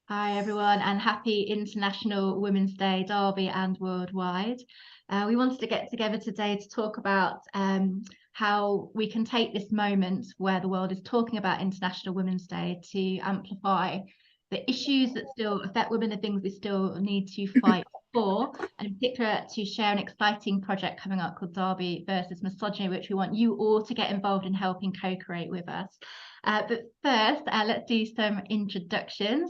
Hi everyone, and happy International Women's Day, Derby and worldwide. We wanted to get together today to talk about how we can take this moment where the world is talking about International Women's Day to amplify the issues that still affect women, the things we still need to fight for, and in particular to share an exciting project coming up called Derby versus Misogyny, which we want you all to get involved in helping co-create with us. But first, let's do some introductions.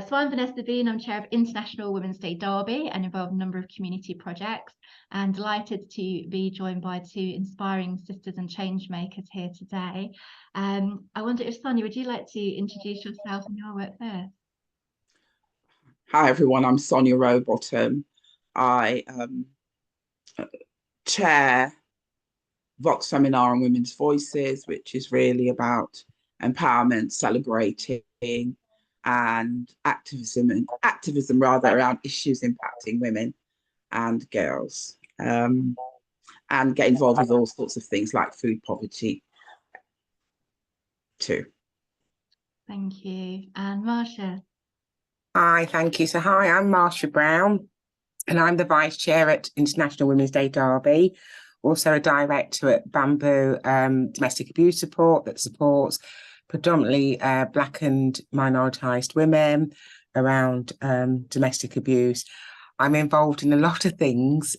So I'm Vanessa, Boon. I'm chair of International Women's Day Derby and involved in a number of community projects, and delighted to be joined by two inspiring sisters and change makers here today. I wonder if Sonya, would you like to introduce yourself and your work first? Hi everyone, I'm Sonya Robotham. I chair Vox Feminarum Women's Voices, which is really about empowerment, celebrating, and activism rather around issues impacting women and girls, and get involved with all sorts of things like food poverty too. Thank you. And Marsha. Hi, thank you. So, hi, I'm Marsha Brown, and I'm the Vice Chair at International Women's Day Derby, also a director at Bambuuu Domestic Abuse Support that supports predominantly Black and minoritised women around domestic abuse. I'm involved in a lot of things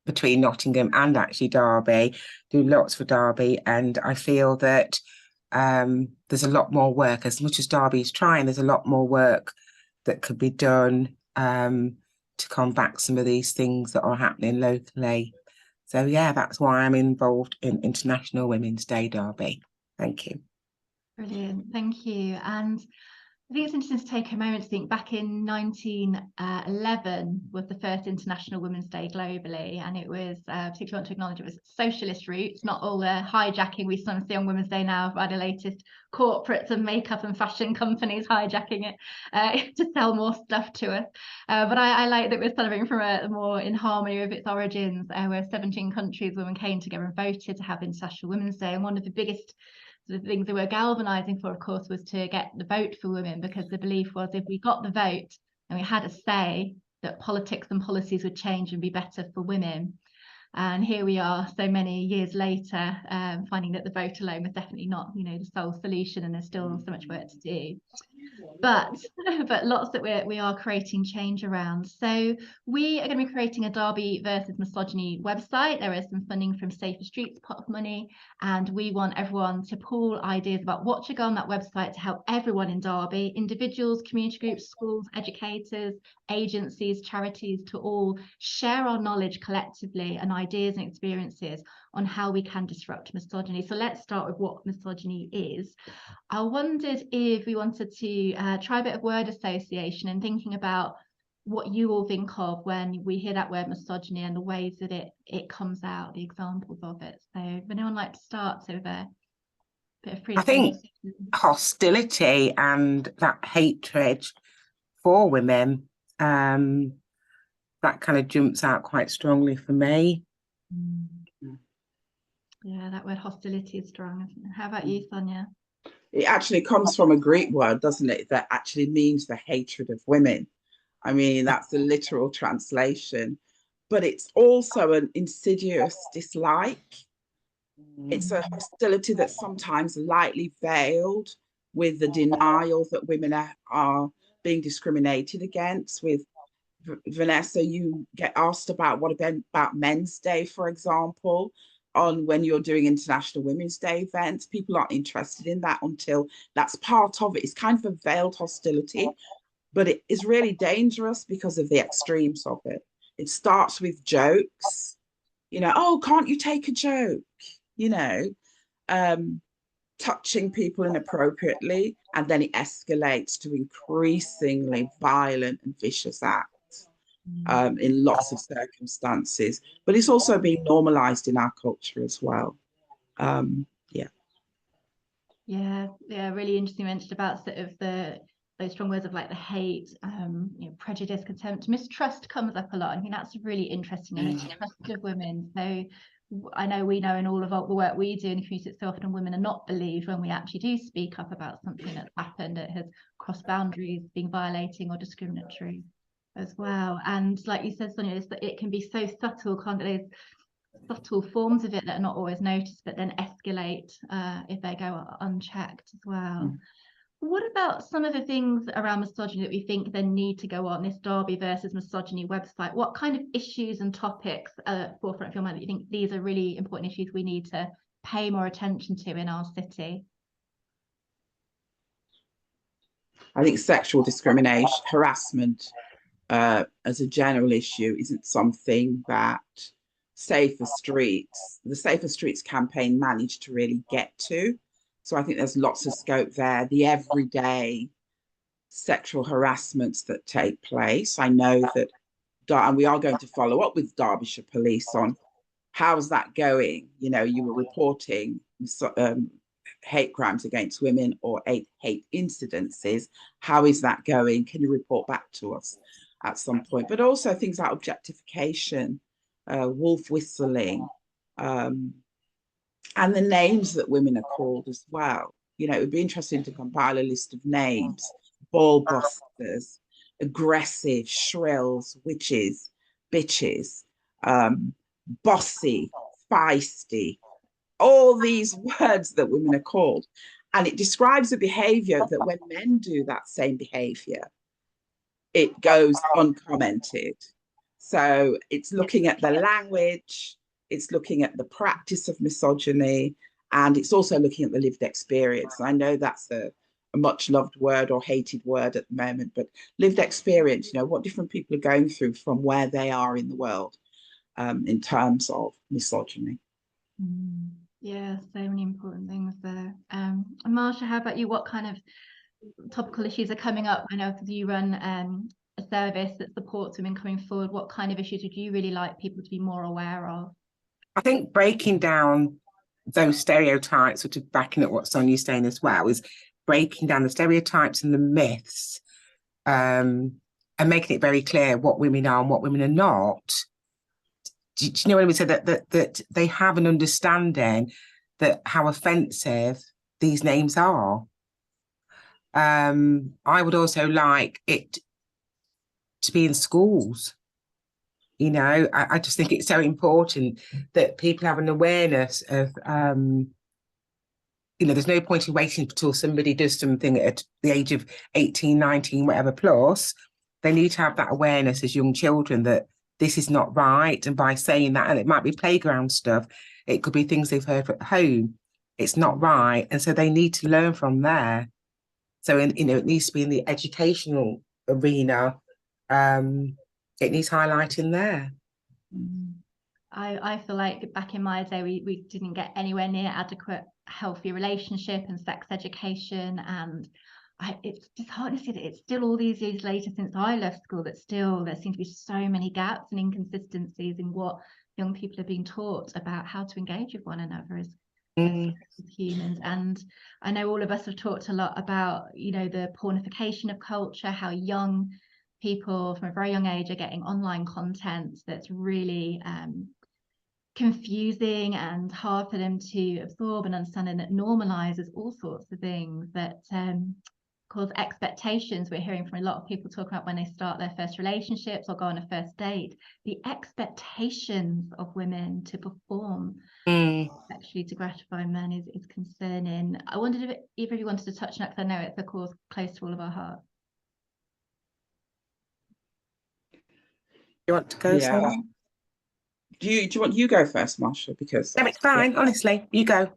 between Nottingham and actually Derby, do lots for Derby, and I feel that there's a lot more work. As much as Derby's trying, there's a lot more work that could be done to combat some of these things that are happening locally. So yeah, that's why I'm involved in International Women's Day Derby. Thank you. Brilliant, thank you. And I think it's interesting to take a moment to think back in 1911 was the first International Women's Day globally, and it was, particularly want to acknowledge it was socialist roots, not all the hijacking we sometimes see on Women's Day now by the latest corporates and makeup and fashion companies hijacking it to sell more stuff to us. But I like that we're celebrating from a more in harmony with its origins, where 17 countries women came together and voted to have International Women's Day, and one of the biggest the things they were galvanizing for, of course, was to get the vote for women, because the belief was if we got the vote and we had a say, that politics and policies would change and be better for women. And here we are so many years later, finding that the vote alone was definitely not, the sole solution, and there's still so much work to do. But lots that we are creating change around. So we are going to be creating a Derby versus Misogyny website. There is some funding from Safer Streets pot of money, and we want everyone to pool ideas about what should go on that website to help everyone in Derby, individuals, community groups, schools, educators, agencies, charities, to all share our knowledge collectively and ideas and experiences on how we can disrupt misogyny. So let's start with what misogyny is. I wondered if we wanted to try a bit of word association and thinking about what you all think of when we hear that word misogyny and the ways that it comes out, the examples of it. So would anyone like to start? So with a bit of free. I think hostility and that hatred for women, that kind of jumps out quite strongly for me. Yeah, that word hostility is strong, isn't it? How about you, Sonya? It actually comes from a Greek word, doesn't it? That actually means the hatred of women. I mean, that's the literal translation, but it's also an insidious dislike. It's a hostility that's sometimes lightly veiled with the denial that women are being discriminated against. With Vanessa, you get asked about what about Men's Day, for example, on when you're doing International Women's Day events. People aren't interested in that until that's part of it. It's kind of a veiled hostility, but it is really dangerous because of the extremes of it. It starts with jokes, oh, can't you take a joke? You know, touching people inappropriately, and then it escalates to increasingly violent and vicious acts in lots of circumstances. But it's also being normalized in our culture as well. Yeah. Yeah, really interesting. You mentioned about sort of those strong words of like the hate, prejudice, contempt, mistrust comes up a lot. I think that's really interesting. And mistrust of women. So I know we know in all of the work we do in the community, so often women are not believed when we actually do speak up about something that's happened that has cross boundaries being violating or discriminatory as well. And like you said, Sonia, is that it can be so subtle, can't it? There's subtle forms of it that are not always noticed, but then escalate if they go unchecked as well. What about some of the things around misogyny that we think then need to go on this Derby versus misogyny website? What kind of issues and topics are forefront of your mind that you think these are really important issues we need to pay more attention to in our city? I think sexual discrimination, harassment as a general issue isn't something that the Safer Streets campaign managed to really get to. So I think there's lots of scope there. The everyday sexual harassments that take place. I know that, and we are going to follow up with Derbyshire Police on how's that going. You know, you were reporting hate crimes against women or hate incidences. How is that going? Can you report back to us at some point? But also things like objectification, wolf whistling, and the names that women are called as well. You know, it would be interesting to compile a list of names: ball busters, aggressive, shrills, witches, bitches, bossy, feisty, all these words that women are called. And it describes a behavior that when men do that same behavior, it goes uncommented. So it's looking at the language, it's looking at the practice of misogyny, and it's also looking at the lived experience. I know that's a much loved word or hated word at the moment, but lived experience, you know, what different people are going through from where they are in the world in terms of misogyny. Yeah, so many important things there. And Marsha, how about you? What kind of topical issues are coming up? I know because you run a service that supports women coming forward. What kind of issues would you really like people to be more aware of? I think breaking down those stereotypes, sort of backing up what Sonia's saying as well, is breaking down the stereotypes and the myths, and making it very clear what women are and what women are not. Do you know what I mean? So that they have an understanding that how offensive these names are. I would also like it to be in schools. You know, I just think it's so important that people have an awareness of, you know, there's no point in waiting until somebody does something at the age of 18, 19, whatever plus. They need to have that awareness as young children that this is not right. And by saying that, and it might be playground stuff, it could be things they've heard at home. It's not right. And so they need to learn from there. So, you know, it needs to be in the educational arena. It needs highlighting there. I feel like back in my day, we didn't get anywhere near adequate healthy relationship and sex education. And it's disheartening to see that it's still all these years later since I left school that still there seem to be so many gaps and inconsistencies in what young people are being taught about how to engage with one another as humans. And I know all of us have talked a lot about, you know, the pornification of culture, how young people from a very young age are getting online content that's really confusing and hard for them to absorb, and understanding that normalizes all sorts of things that cause expectations. We're hearing from a lot of people talking about when they start their first relationships or go on a first date, the expectations of women to perform sexually to gratify men is concerning. I wondered if either of you wanted to touch on that, because I know it's a cause close to all of our hearts. You want to go? Yeah. Sonia? Do you want you go first, Marsha? Because No, it's fine. Honestly, you go.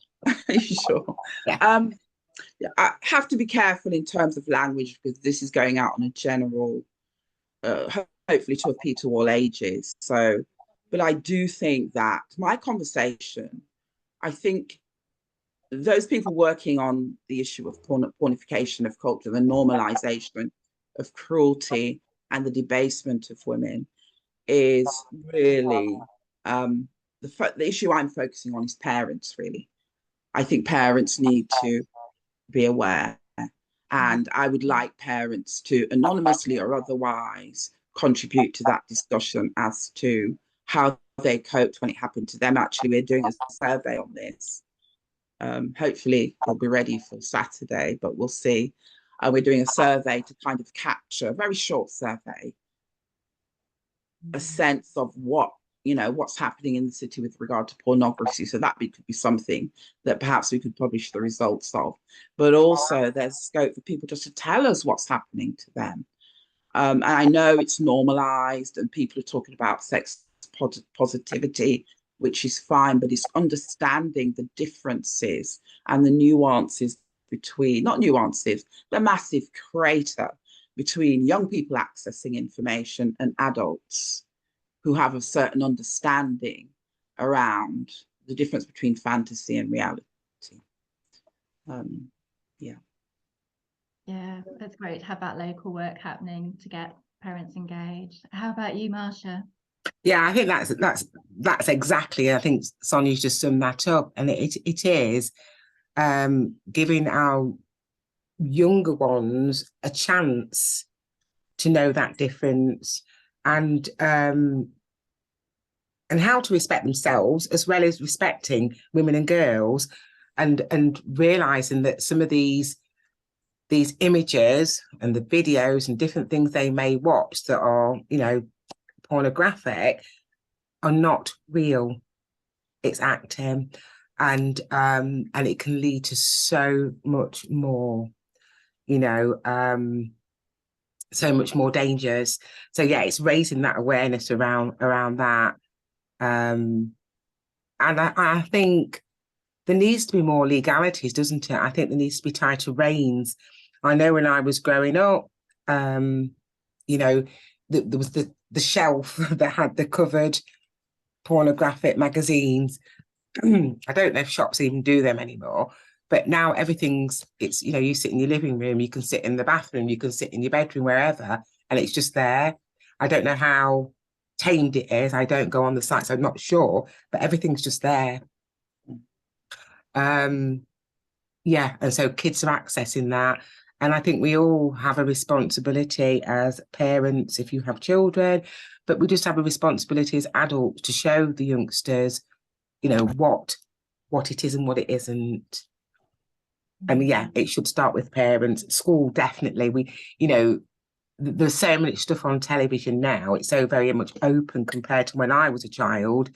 Sure. Yeah. I have to be careful in terms of language because this is going out on a general, hopefully to appeal to all ages. So, but I do think that my conversation, I think those people working on the issue of pornification of culture, the normalisation of cruelty and the debasement of women is really the issue I'm focusing on is parents, really. I think parents need to be aware, and I would like parents to anonymously or otherwise contribute to that discussion as to how they coped when it happened to them. Actually, we're doing a survey on this. Hopefully it'll be ready for Saturday, but we'll see. And we're doing a survey to kind of capture, a very short survey, a sense of what, what's happening in the city with regard to pornography. So that could be something that perhaps we could publish the results of. But also there's scope for people just to tell us what's happening to them. And I know it's normalized and people are talking about sex positivity, which is fine, but it's understanding the differences and the nuances between, not nuances, the massive crater between young people accessing information and adults who have a certain understanding around the difference between fantasy and reality. Yeah. Yeah, that's great to have that local work happening to get parents engaged. How about you, Marsha? Yeah, I think that's exactly. I think Sonia's just summed that up, and it is giving our younger ones a chance to know that difference and how to respect themselves as well as respecting women and girls, and realizing that some of these images and the videos and different things they may watch that are, pornographic are not real. It's acting, and it can lead to so much more, so much more dangers. So yeah, it's raising that awareness around that. And I think there needs to be more legalities, doesn't it? I think there needs to be tighter reins. I know when I was growing up, there was the shelf that had the covered pornographic magazines. I don't know if shops even do them anymore, but now it's, you sit in your living room, you can sit in the bathroom, you can sit in your bedroom, wherever, and it's just there. I don't know how tamed it is. I don't go on the site, so I'm not sure, but everything's just there. Yeah, and so kids are accessing that. And I think we all have a responsibility as parents, if you have children, but we just have a responsibility as adults to show the youngsters, what it is and what it isn't. And yeah, it should start with parents. School, definitely. There's so much stuff on television now. It's so very much open compared to when I was a child.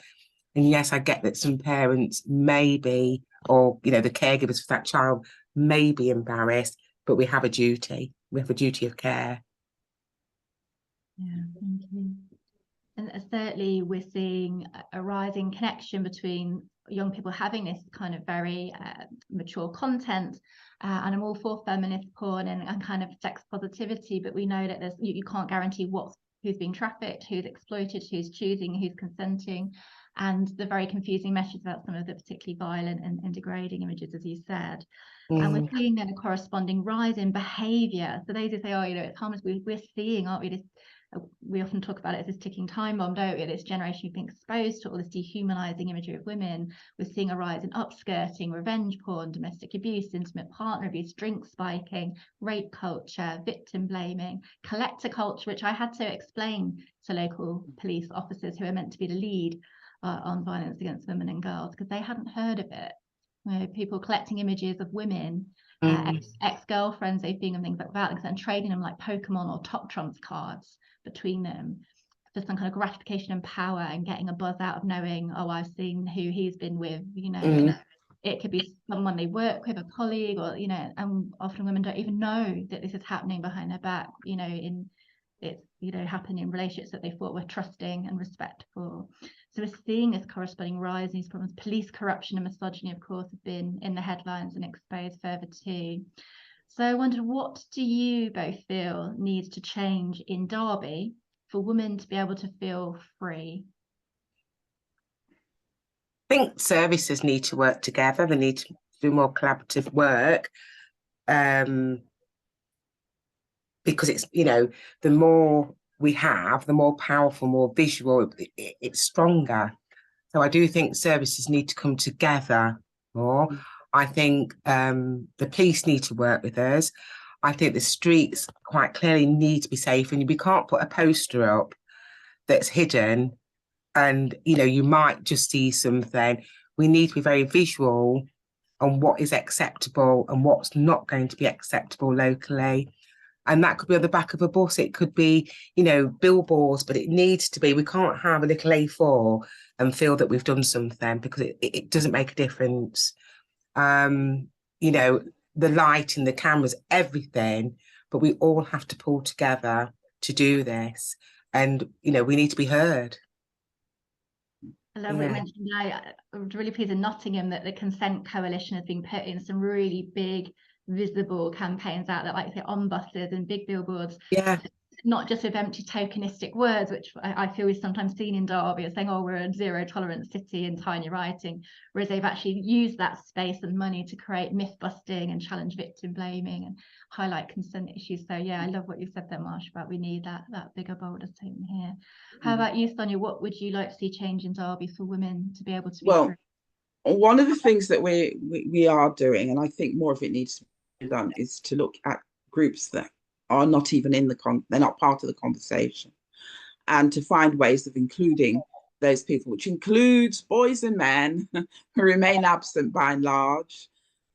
And yes, I get that some parents may be, or, the caregivers for that child may be embarrassed, but we have a duty. We have a duty of care. Yeah, thank you. And thirdly, we're seeing a rising connection between young people having this kind of very mature content, and I'm all for feminist porn and kind of sex positivity, but we know that you can't guarantee who's being trafficked, who's exploited, who's choosing, who's consenting, and the very confusing messages about some of the particularly violent and degrading images, as you said. And we're seeing then a corresponding rise in behaviour. So those who say, oh, it's harmless, we're seeing, aren't we, we often talk about it as this ticking time bomb, don't we? This generation who've been exposed to all this dehumanizing imagery of women. We're seeing a rise in upskirting, revenge porn, domestic abuse, intimate partner abuse, drink spiking, rape culture, victim blaming, collector culture, which I had to explain to local police officers who are meant to be the lead on violence against women and girls, because they hadn't heard of it. People collecting images of women, ex-girlfriends they've been and things like that, and trading them like Pokemon or Top Trumps cards between them for some kind of gratification and power, and getting a buzz out of knowing, oh, I've seen who he's been with, and it could be someone they work with, a colleague, or and often women don't even know that this is happening behind their back, it's happening in relationships that they thought were trusting and respectful. So we're seeing this corresponding rise in these problems. Police corruption and misogyny, of course, have been in the headlines and exposed further too. So I wondered, what do you both feel needs to change in Derby for women to be able to feel free? I think services need to work together. They need to do more collaborative work, because it's, the more we have, the more powerful, more visual, it's stronger. So I do think services need to come together more. I think the police need to work with us. I think the streets quite clearly need to be safe, and we can't put a poster up that's hidden and, you might just see something. We need to be very visual on what is acceptable and what's not going to be acceptable locally. And that could be on the back of a bus. It could be, you know, billboards, but it needs to be. We can't have a little A4 and feel that we've done something, because it doesn't make a difference. You know, the light and the cameras, everything, but we all have to pull together to do this. And, you know, we need to be heard. I love what you mentioned. I was really pleased in Nottingham that the Consent Coalition has been putting some really big, visible campaigns out there, like say on buses and big billboards. Yeah. Not just with empty tokenistic words, which I feel is sometimes seen in Derby as saying, oh, we're a zero tolerance city in tiny writing, whereas they've actually used that space and money to create myth busting and challenge victim blaming and highlight consent issues. So yeah, I love what you said there, Marsha, about we need that bigger, bolder statement here. How about you, Sonya? What would you like to see change in Derby for women to be able to be free? One of the things that we are doing, and I think more of it needs to be done, is to look at groups that are not even in they're not part of the conversation, and to find ways of including those people, which includes boys and men who remain absent by and large.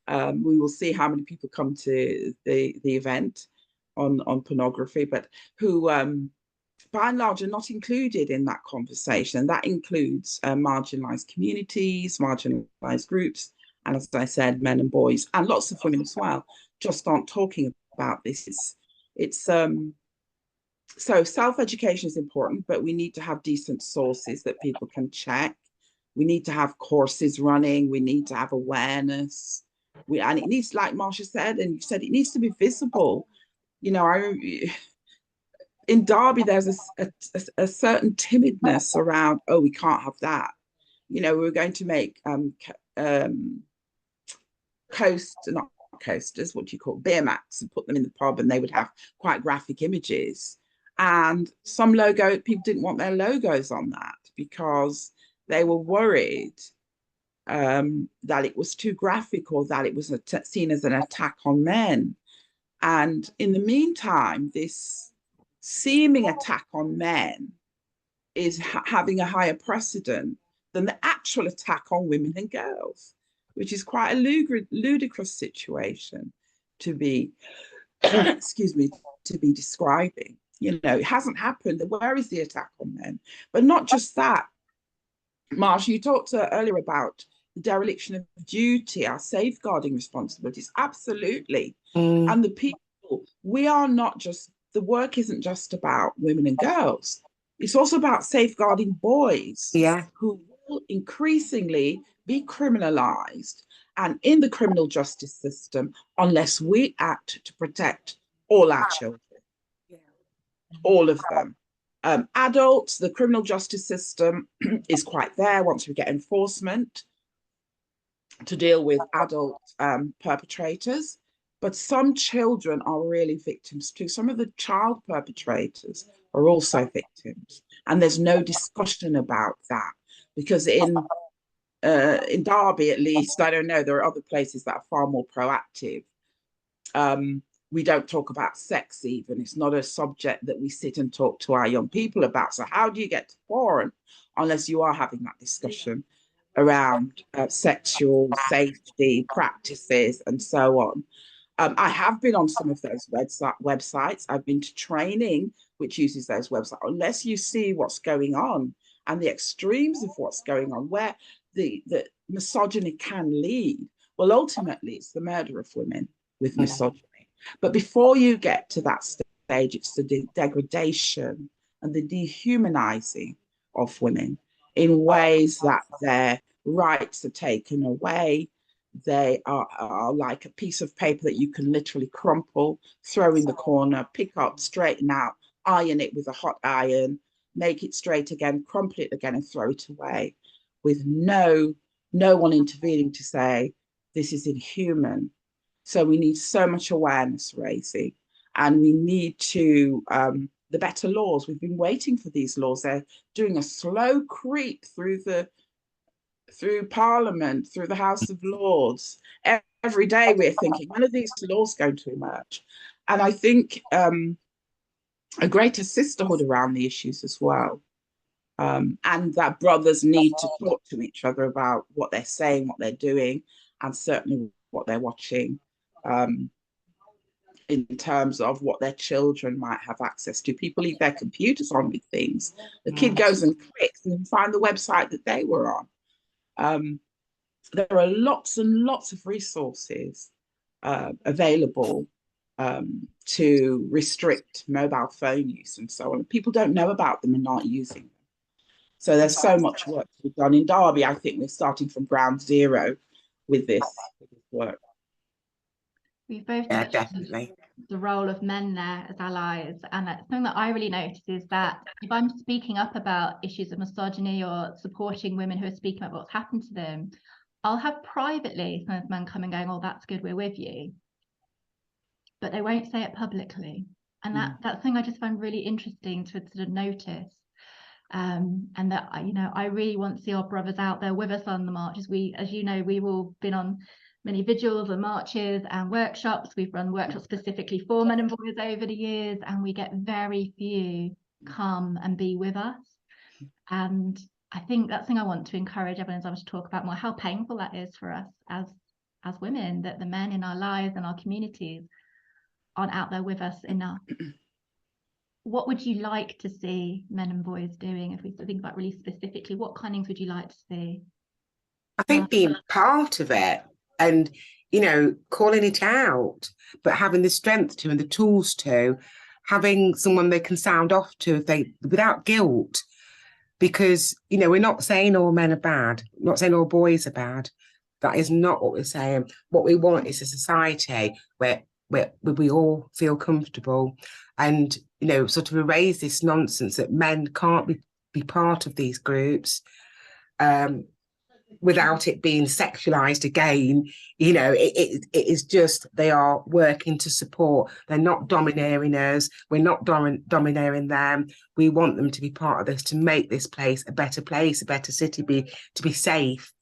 We will see how many people come to the event on pornography, but who by and large are not included in that conversation. And that includes marginalised communities, marginalised groups, and as I said, men and boys, and lots of women as well, just aren't talking about this. So self-education is important, but we need to have decent sources that people can check. We need to have courses running. We need to have awareness. And it needs, like Marsha said, and you said, it needs to be visible. You know, in Derby, there's a certain timidness around, oh, we can't have that. You know, we're going to make coasters, what do you call beer mats, and put them in the pub, and they would have quite graphic images. And some people didn't want their logos on that because they were worried that it was too graphic, or that it was seen as an attack on men. And in the meantime, this seeming attack on men is having a higher precedent than the actual attack on women and girls, which is quite a ludicrous situation to be, excuse me, to be describing. You know, it hasn't happened. Where is the attack on men? But not just that. Marsha, you talked earlier about the dereliction of duty, our safeguarding responsibilities. Absolutely. And the people, the work isn't just about women and girls. It's also about safeguarding boys, who will increasingly be criminalized and in the criminal justice system unless we act to protect all our children, all of them. Adults, the criminal justice system is quite there once we get enforcement to deal with adult perpetrators. But some children are really victims too. Some of the child perpetrators are also victims. And there's no discussion about that, because in Derby, at least, I don't know, there are other places that are far more proactive. We don't talk about sex even. It's not a subject that we sit and talk to our young people about. So how do you get to porn unless you are having that discussion around sexual safety practices and so on? I have been on some of those websites. I've been to training which uses those websites. Unless you see what's going on and the extremes of what's going on, where the misogyny can lead, well, ultimately, it's the murder of women with misogyny. But before you get to that stage, it's the degradation and the dehumanizing of women in ways that their rights are taken away. They are like a piece of paper that you can literally crumple, throw in the corner, pick up, straighten out, iron it with a hot iron, make it straight again, crumple it again, and throw it away, with no one intervening to say, this is inhuman. So we need so much awareness raising, and we need to, the better laws. We've been waiting for these laws. They're doing a slow creep through Parliament, through the House of Lords. Every day we're thinking, when are these laws going to emerge? And I think a greater sisterhood around the issues as well. And that brothers need to talk to each other about what they're saying, what they're doing. and certainly what they're watching, in terms of what their children might have access to. People leave their computers on with things. The kid goes and clicks and find the website that they were on. There are lots and lots of resources available to restrict mobile phone use and so on. People don't know about them and aren't using them. So there's so much work to be done. In Derby, I think we're starting from ground zero with this work. We've both touched on the role of men there as allies, and something that I really notice is that if I'm speaking up about issues of misogyny or supporting women who are speaking about what's happened to them, I'll have privately some of men come and going, "Oh, that's good, we're with you," but they won't say it publicly, and that's something I just find really interesting to sort of notice. And that, you know, I really want to see our brothers out there with us on the marches. As you know, we've all been on many vigils and marches and workshops. We've run workshops specifically for men and boys over the years, and we get very few come and be with us. And I think that's something I want to encourage everyone as I was to talk about more, how painful that is for us as women, that the men in our lives and our communities aren't out there with us enough. What would you like to see men and boys doing? If we think about really specifically, what kind of things would you like to see? I think being part of it and, you know, calling it out, but having the strength to and the tools to, having someone they can sound off to if they, without guilt, because, you know, we're not saying all men are bad, we're not saying all boys are bad. That is not what we're saying. What we want is a society where we all feel comfortable and, you know, sort of erase this nonsense that men can't be part of these groups without it being sexualized again. You know, it is just, they are working to support. They're not domineering us. We're not domineering them. We want them to be part of this, to make this place, a better city, to be safe.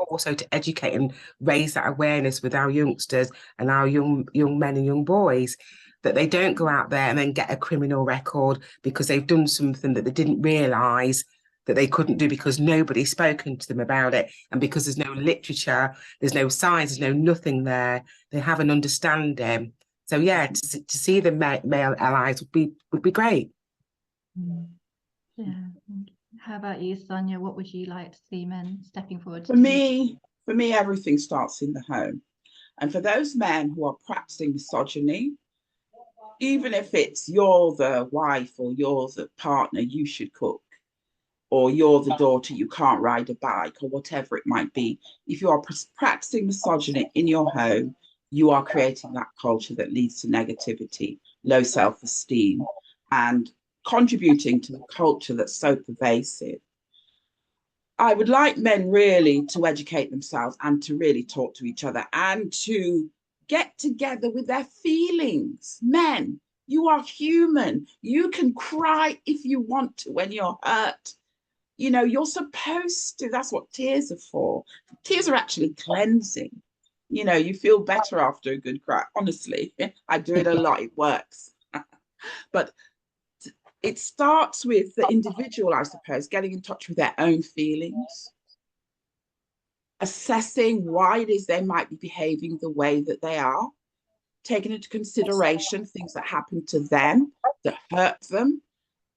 Also to educate and raise that awareness with our youngsters and our young men and young boys, that they don't go out there and then get a criminal record because they've done something that they didn't realise that they couldn't do because nobody's spoken to them about it, and because there's no literature, there's no science, there's no nothing there. They have an understanding. So yeah, to see the male allies would be great. Yeah. How about you, Sonya? What would you like to see men stepping forward? For me, everything starts in the home. And for those men who are practicing misogyny, even if it's you're the wife or you're the partner, you should cook, or you're the daughter, you can't ride a bike, or whatever it might be, if you are practicing misogyny in your home, you are creating that culture that leads to negativity, low self-esteem, and contributing to a culture that's so pervasive. I would like men really to educate themselves and to really talk to each other and to get together with their feelings. Men, you are human. You can cry if you want to when you're hurt. You know, you're supposed to. That's what tears are for. Tears are actually cleansing. You know, you feel better after a good cry. Honestly, I do it a lot. It works. But it starts with the individual, I suppose, getting in touch with their own feelings, assessing why it is they might be behaving the way that they are, taking into consideration things that happened to them, that hurt them,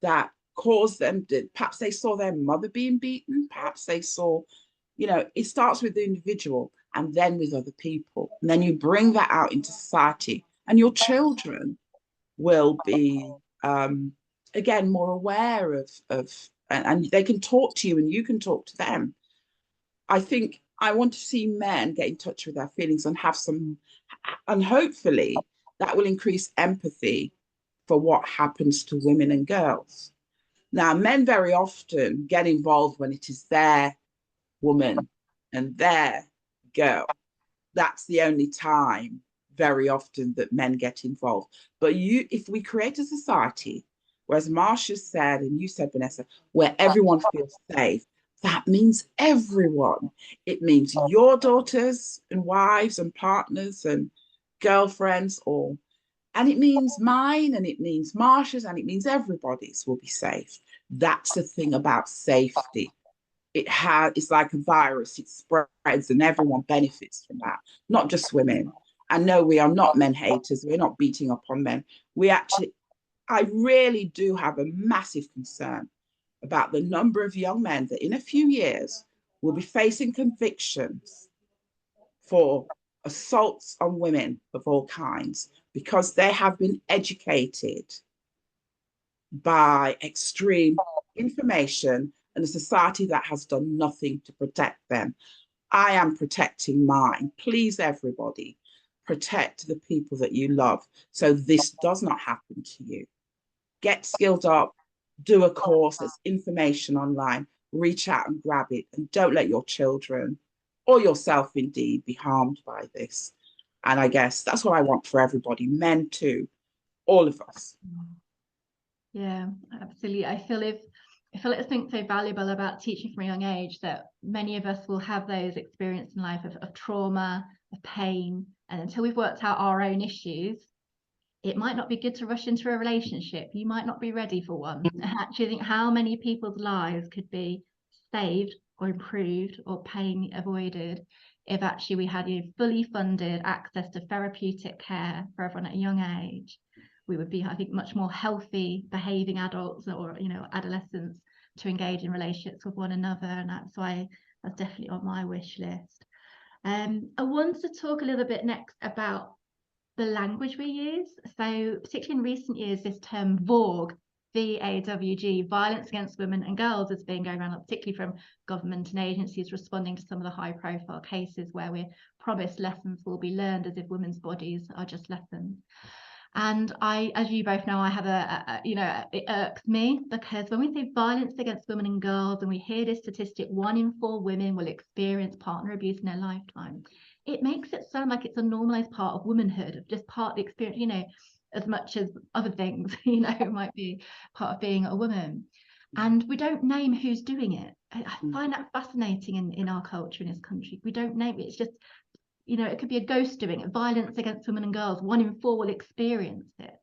that caused them to, perhaps they saw their mother being beaten, perhaps they saw, you know, it starts with the individual and then with other people. And then you bring that out into society, and your children will be, again, more aware of and they can talk to you and you can talk to them. I think I want to see men get in touch with their feelings and have some, and hopefully that will increase empathy for what happens to women and girls. Now, men very often get involved when it is their woman and their girl. That's the only time very often that men get involved. But if we create a society, whereas Marsha said, and you said, Vanessa, where everyone feels safe, that means everyone. It means your daughters and wives and partners and girlfriends, and it means mine, and it means Marsha's, and it means everybody's will be safe. That's the thing about safety. it's like a virus, it spreads and everyone benefits from that, not just women. And no, we are not men haters, we're not beating up on men. I really do have a massive concern about the number of young men that in a few years will be facing convictions for assaults on women of all kinds because they have been educated by extreme information and a society that has done nothing to protect them. I am protecting mine. Please, everybody, protect the people that you love so this does not happen to you. Get skilled up, do a course, there's information online, reach out and grab it, and don't let your children or yourself indeed be harmed by this. And I guess that's what I want for everybody, men too, all of us. Yeah, absolutely. I feel it's something so valuable about teaching from a young age that many of us will have those experiences in life of trauma, of pain, and until we've worked out our own issues, it might not be good to rush into a relationship. You might not be ready for one. Actually, think how many people's lives could be saved or improved or pain avoided if actually we had fully funded access to therapeutic care for everyone at a young age. We would be, I think, much more healthy behaving adults or adolescents to engage in relationships with one another, and that's why that's definitely on my wish list. I want to talk a little bit next about the language we use. So particularly in recent years, this term VAWG, VAWG, violence against women and girls, has been going around, particularly from government and agencies responding to some of the high profile cases where we're promised lessons will be learned as if women's bodies are just lessons. And I, as you both know, I have it irks me because when we say violence against women and girls and we hear this statistic, 1 in 4 women will experience partner abuse in their lifetime, it makes it sound like it's a normalized part of womanhood, just part of the experience, as much as other things, it might be part of being a woman. And we don't name who's doing it. I find that fascinating in our culture in this country. We don't name it. It's just, it could be a ghost doing it. Violence against women and girls, 1 in 4 will experience it.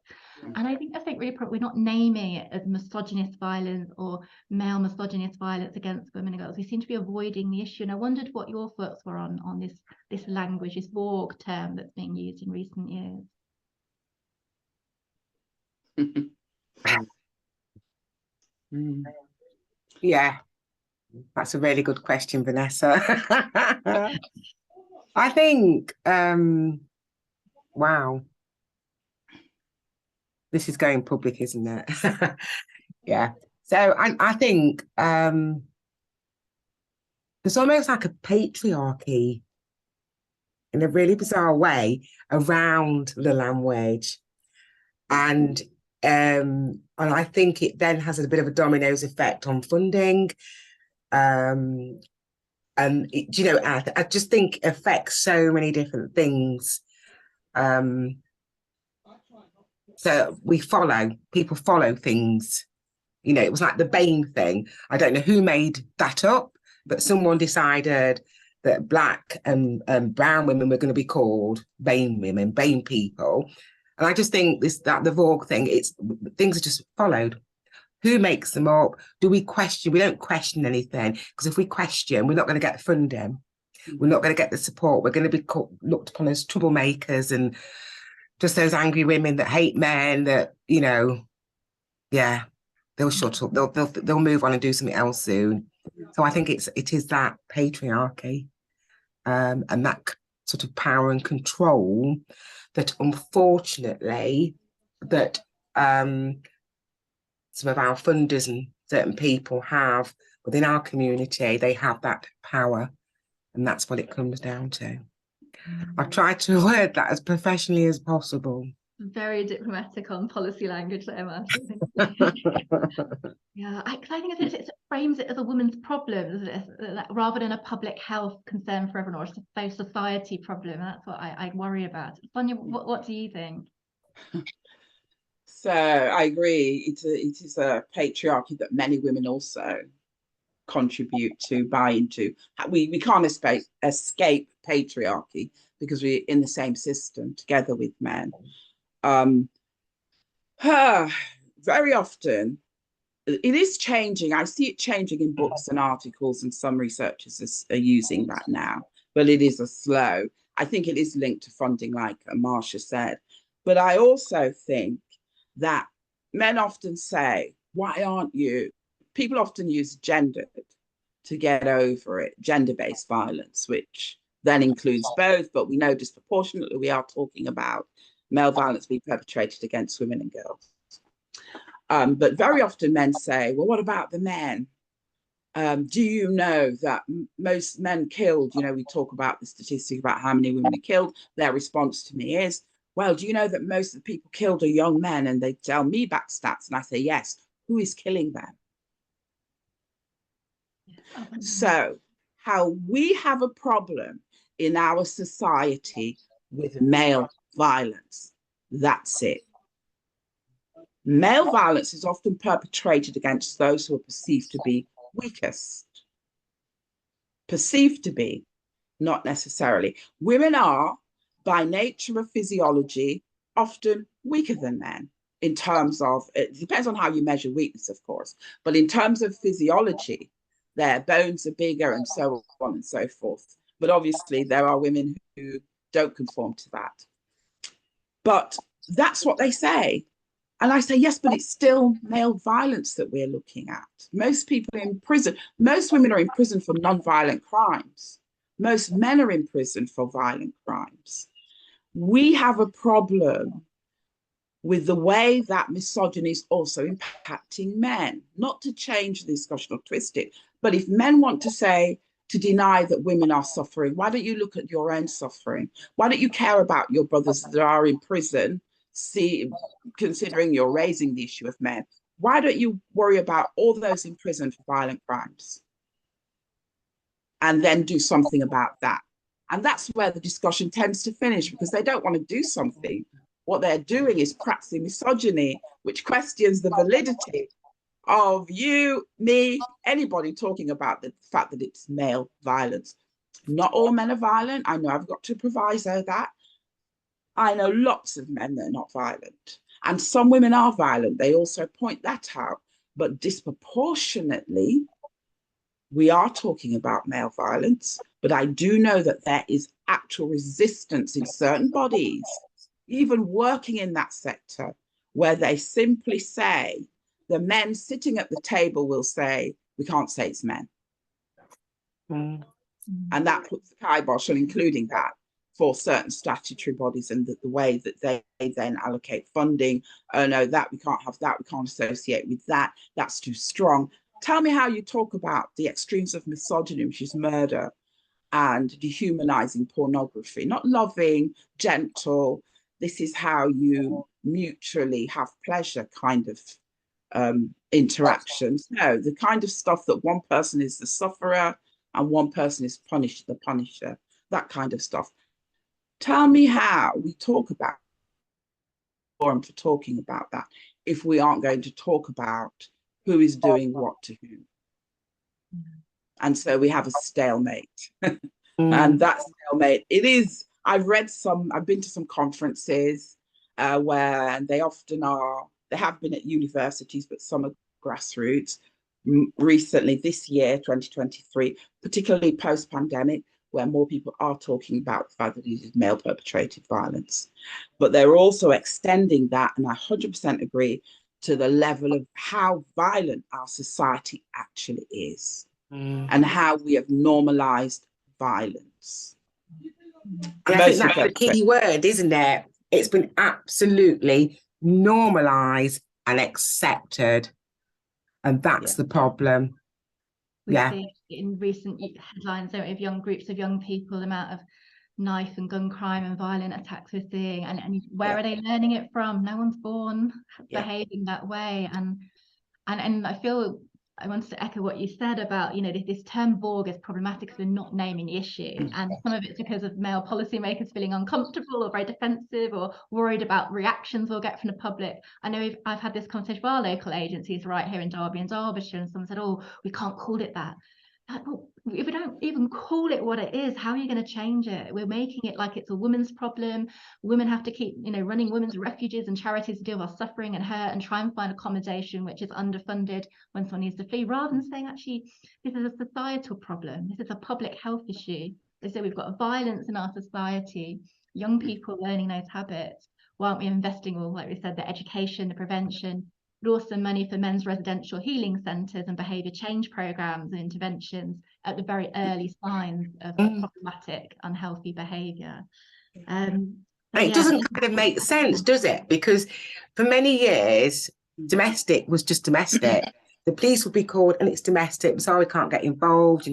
And I think really we're not naming it as misogynist violence or male misogynist violence against women and girls. We seem to be avoiding the issue. And I wondered what your thoughts were on this language, this VAWG term that's being used in recent years. Yeah, that's a really good question, Vanessa. I think, wow, this is going public, isn't it? Yeah. So I think there's almost like a patriarchy in a really bizarre way around the language. And I think it then has a bit of a dominoes effect on funding. And I just think it affects so many different things. So people follow things. It was like the BAME thing. I don't know who made that up, but someone decided that Black and brown women were going to be called BAME women, BAME people. And I just think that the VAWG thing, things are just followed. Who makes them up? Do we question? We don't question anything, because if we question, we're not going to get the funding. We're not going to get the support. We're going to be looked upon as troublemakers and just those angry women that hate men that, yeah, they'll shut up. They'll move on and do something else soon. So I think it is that patriarchy and that sort of power and control that unfortunately that some of our funders and certain people have within our community. They have that power, and that's what it comes down to. I've tried to word that as professionally as possible. Very diplomatic on policy language there, Marsha. Yeah, I think it frames it as a woman's problem, rather than a public health concern for everyone or a society problem. That's what I worry about. Sonya, what do you think? So I agree. It is a patriarchy that many women also contribute to, buy into. We can't escape patriarchy because we're in the same system together with men. Very often it is changing. I see it changing in books and articles, and some researchers are using that now, but it is a slow. I think it is linked to funding, like Marsha said. But I also think that men often say, why aren't you? People often use gendered to get over it, gender-based violence, which then includes both, but we know disproportionately we are talking about male violence being perpetrated against women and girls. But very often men say, well, what about the men? Do you know that most men killed, you know, we talk about the statistic about how many women are killed. Their response to me is, well, do you know that most of the people killed are young men? And they tell me back stats, and I say, yes. Who is killing them? So how we have a problem in our society with male violence, that's it. Male violence is often perpetrated against those who are perceived to be weakest. Perceived to be, not necessarily. Women are, by nature of physiology, often weaker than men in terms of, it depends on how you measure weakness, of course, but in terms of physiology, their bones are bigger and so on and so forth. But obviously there are women who don't conform to that. But that's what they say. And I say, yes, but it's still male violence that we're looking at. Most people in prison, most women are in prison for non-violent crimes. Most men are in prison for violent crimes. We have a problem with the way that misogyny is also impacting men. Not to change the discussion or twist it, but if men want to say, to deny that women are suffering, why don't you look at your own suffering? Why don't you care about your brothers that are in prison? See, considering you're raising the issue of men, why don't you worry about all those in prison for violent crimes and then do something about that? And that's where the discussion tends to finish, because they don't want to do something. What they're doing is practicing misogyny, which questions the validity of you, me, anybody talking about the fact that it's male violence. Not all men are violent. I know I've got to proviso that. I know lots of men that are not violent. And some women are violent. They also point that out. But disproportionately, we are talking about male violence. But I do know that there is actual resistance in certain bodies, even working in that sector, where they simply say, the men sitting at the table will say, we can't say it's men. And that puts the kibosh on including that for certain statutory bodies, and the way that they then allocate funding. Oh no, that we can't have, that we can't associate with that, that's too strong. Tell me how you talk about the extremes of misogyny, which is murder, and dehumanizing pornography, not loving, gentle, this is how you mutually have pleasure kind of interactions. No, the kind of stuff that one person is the sufferer and one person is the punisher, that kind of stuff. Tell me how we talk about forum for talking about that if we aren't going to talk about who is doing what to whom. And so we have a stalemate. And that stalemate, it is, I've been to some conferences where they often are, they have been at universities, but some are grassroots. Recently, this year, 2023, particularly post-pandemic, where more people are talking about the fact that it is male perpetrated violence. But they're also extending that, and I 100% agree, to the level of how violent our society actually is and how we have normalized violence. And I think that's the key word, isn't it? It's been absolutely normalized and accepted. And that's the problem. We see in recent headlines of young groups of young people, the amount of knife and gun crime and violent attacks we're seeing, and where are they learning it from? No one's born behaving that way. And I feel I wanted to echo what you said about, you know, this term Borg is problematic because we're not naming the issue. And some of it's because of male policymakers feeling uncomfortable or very defensive or worried about reactions we'll get from the public. I know I've had this conversation with our local agencies right here in Derby and Derbyshire, and someone said, oh, we can't call it that. well, if we don't even call it what it is, how are you going to change it? We're making it like it's a woman's problem. Women have to keep, running women's refuges and charities to deal with our suffering and hurt and try and find accommodation, which is underfunded when someone needs to flee, rather than saying, actually, this is a societal problem. This is a public health issue. They say we've got violence in our society, young people learning those habits. Why aren't we investing all, like we said, the education, the prevention, but also money for men's residential healing centres and behaviour change programmes and interventions at the very early signs of problematic, unhealthy behaviour. And it doesn't kind of make sense, does it? Because for many years, domestic was just domestic. The police would be called and it's domestic. Sorry, we can't get involved,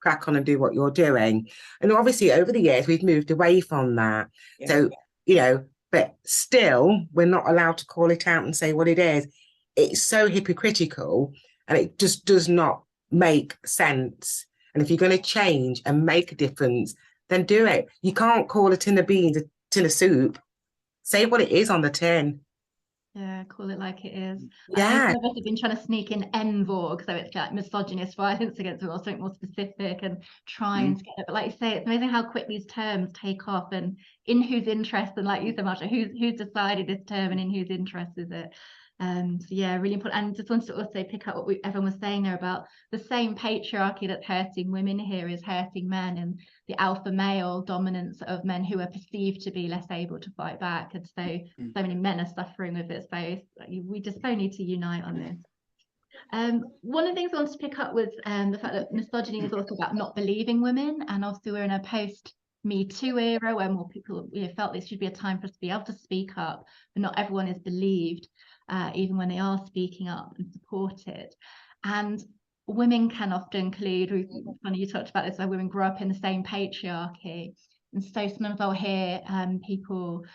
crack on and do what you're doing. And obviously over the years, we've moved away from that. Yeah. So, but still, we're not allowed to call it out and say what it is. It's so hypocritical and it just does not make sense. And if you're going to change and make a difference, then do it. You can't call a tin of beans a tin of soup. Say what it is on the tin. Yeah, call it like it is. Yeah. Some of us have been trying to sneak in MVOG, so it's like misogynist violence against women, or something more specific, and trying to get it. But like you say, it's amazing how quick these terms take off and in whose interest, and like you said, Marsha, who's decided this term and in whose interest is it? So yeah, really important. And just wanted to also pick up what everyone was saying there about the same patriarchy that's hurting women here is hurting men, and the alpha male dominance of men who are perceived to be less able to fight back. And so many men are suffering with it. So we just so need to unite on this. One of the things I wanted to pick up was the fact that misogyny is also about not believing women, and obviously we're in a post Me Too era where more people felt this should be a time for us to be able to speak up, but not everyone is believed. Even when they are speaking up and supported. And women can often include, funny you talked about this, where women grew up in the same patriarchy. And so sometimes I'll hear people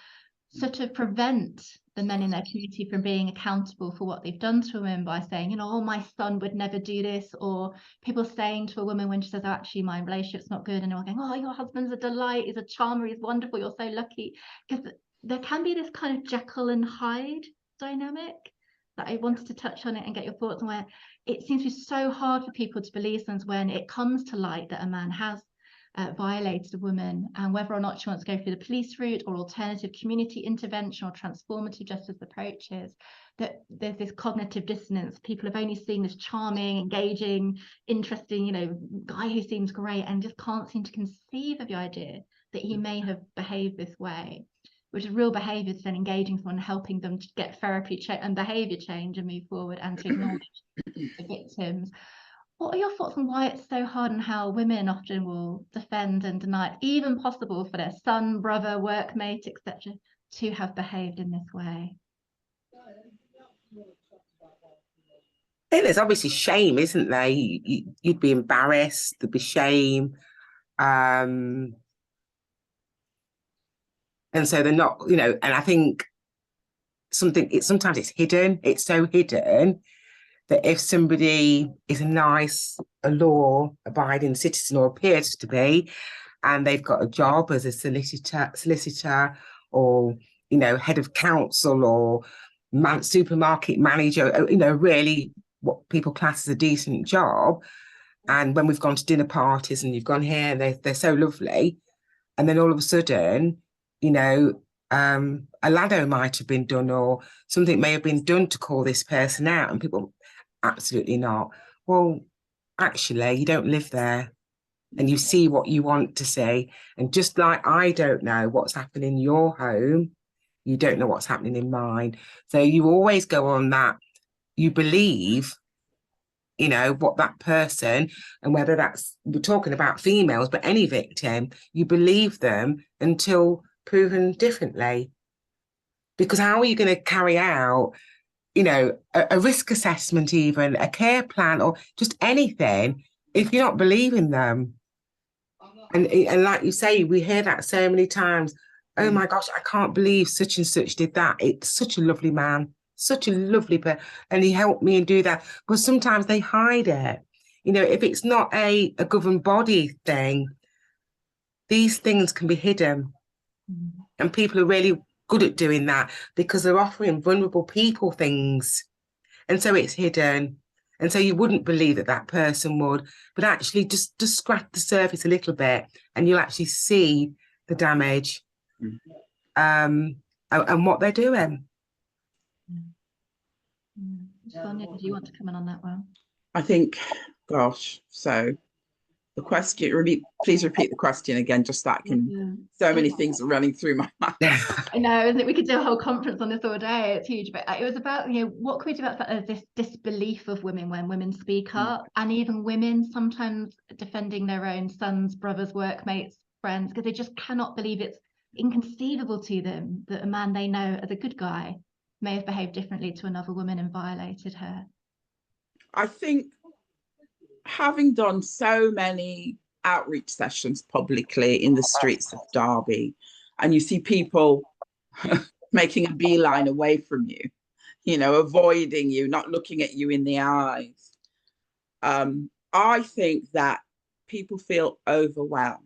sort of prevent the men in their community from being accountable for what they've done to women by saying, oh, my son would never do this, or people saying to a woman when she says, oh, actually, my relationship's not good, and they're going, oh, your husband's a delight, he's a charmer, he's wonderful, you're so lucky. Because there can be this kind of Jekyll and Hyde dynamic that I wanted to touch on it and get your thoughts on, where it seems to be so hard for people to believe things when it comes to light that a man has violated a woman, and whether or not she wants to go through the police route or alternative community intervention or transformative justice approaches, that there's this cognitive dissonance. People have only seen this charming, engaging, interesting, guy who seems great, and just can't seem to conceive of the idea that he may have behaved this way, which is real behaviour to then engaging someone, helping them to get therapy and behaviour change and move forward, and to acknowledge the victims. What are your thoughts on why it's so hard, and how women often will defend and deny it's even possible for their son, brother, workmate, etc., to have behaved in this way? I think there's obviously shame, isn't there? You'd be embarrassed, there'd be shame. And so they're not, and I think sometimes it's hidden. It's so hidden that if somebody is a law-abiding citizen, or appears to be, and they've got a job as a solicitor or, head of council or supermarket manager, really what people class as a decent job. And when we've gone to dinner parties and you've gone here, they're so lovely. And then all of a sudden, a laddo might have been done, or something may have been done to call this person out, and people, absolutely not. Well, actually, you don't live there, and you see what you want to see. And just like I don't know what's happening in your home, you don't know what's happening in mine. So you always go on that, you believe, what that person, and whether we're talking about females, but any victim, you believe them until proven differently. Because how are you going to carry out, a risk assessment, even a care plan, or just anything, if you're not believing them? And like you say, we hear that so many times. Oh my gosh, I can't believe such and such did that. It's such a lovely man, such a lovely person, and he helped me and do that. But sometimes they hide it. If it's not a governed body thing, these things can be hidden. And people are really good at doing that because they're offering vulnerable people things. And so it's hidden. And so you wouldn't believe that that person would, but actually just scratch the surface a little bit and you'll actually see the damage and what they're doing. Sonya, do you want to come in on that one? I think, gosh, so the question, please repeat the question again, just that so many things are running through my mind. I know, isn't it? We could do a whole conference on this all day. It's huge, but it was about, what can we do about this disbelief of women when women speak up, and even women sometimes defending their own sons, brothers, workmates, friends, because they just cannot believe it's inconceivable to them that a man they know as a good guy may have behaved differently to another woman and violated her. I think, having done so many outreach sessions publicly in the streets of Derby, and you see people making a beeline away from you, avoiding you, not looking at you in the eyes. I think that people feel overwhelmed.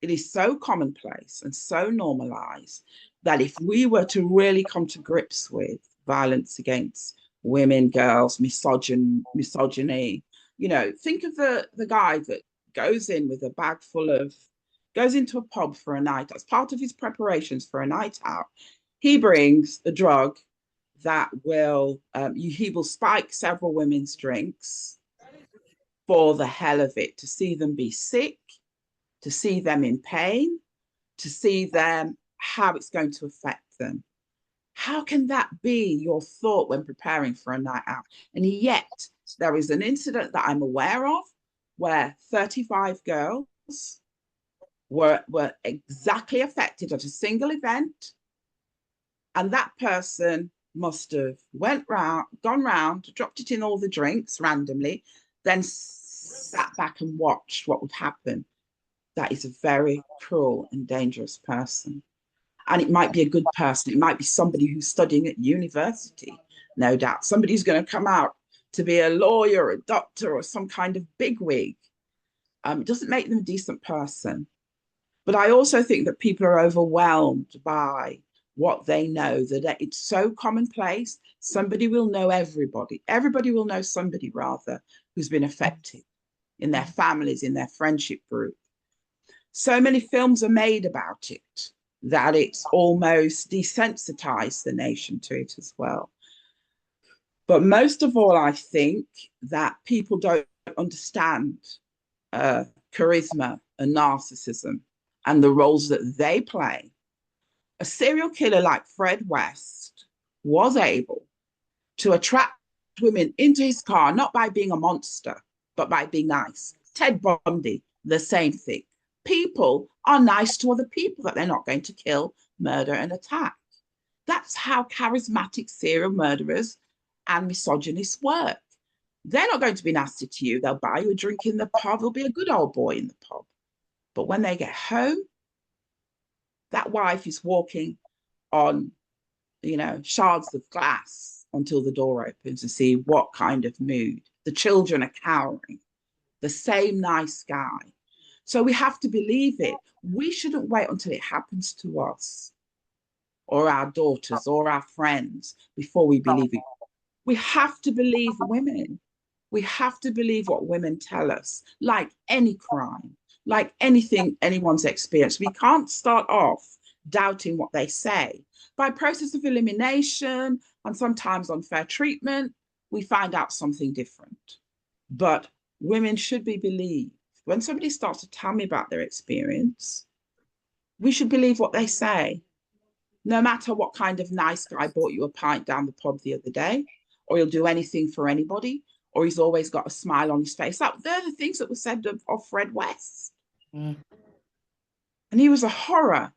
It is so commonplace and so normalized that if we were to really come to grips with violence against women, girls, misogyny, think of the guy that goes in with a bag full of, goes into a pub for a night, as part of his preparations for a night out. He brings a drug that he will spike several women's drinks for the hell of it, to see them be sick, to see them in pain, to see them, how it's going to affect them. How can that be your thought when preparing for a night out? And yet there is an incident that I'm aware of where 35 girls were exactly affected at a single event. And that person must have gone round, dropped it in all the drinks randomly, then sat back and watched what would happen. That is a very cruel and dangerous person. And it might be a good person. It might be somebody who's studying at university, no doubt. Somebody who's going to come out to be a lawyer, a doctor, or some kind of bigwig. It doesn't make them a decent person. But I also think that people are overwhelmed by what they know, that it's so commonplace. Somebody will know everybody. Everybody will know somebody, rather, who's been affected in their families, in their friendship group. So many films are made about it that it's almost desensitized the nation to it as well. But most of all, I think that people don't understand charisma and narcissism and the roles that they play. A serial killer like Fred West was able to attract women into his car, not by being a monster, but by being nice. Ted Bundy, the same thing. People are nice to other people that they're not going to kill, murder, and attack. That's how charismatic serial murderers and misogynists work. They're not going to be nasty to you. They'll buy you a drink in the pub. They'll be a good old boy in the pub. But when they get home, that wife is walking on, shards of glass until the door opens to see what kind of mood. The children are cowering. The same nice guy. So we have to believe it. We shouldn't wait until it happens to us or our daughters or our friends before we believe it. We have to believe women. We have to believe what women tell us, like any crime, like anything anyone's experienced. We can't start off doubting what they say. By process of elimination and sometimes unfair treatment, we find out something different. But women should be believed. When somebody starts to tell me about their experience, we should believe what they say, no matter what kind of nice guy bought you a pint down the pub the other day, or he'll do anything for anybody, or he's always got a smile on his face. They're the things that were said of Fred West. And he was a horror.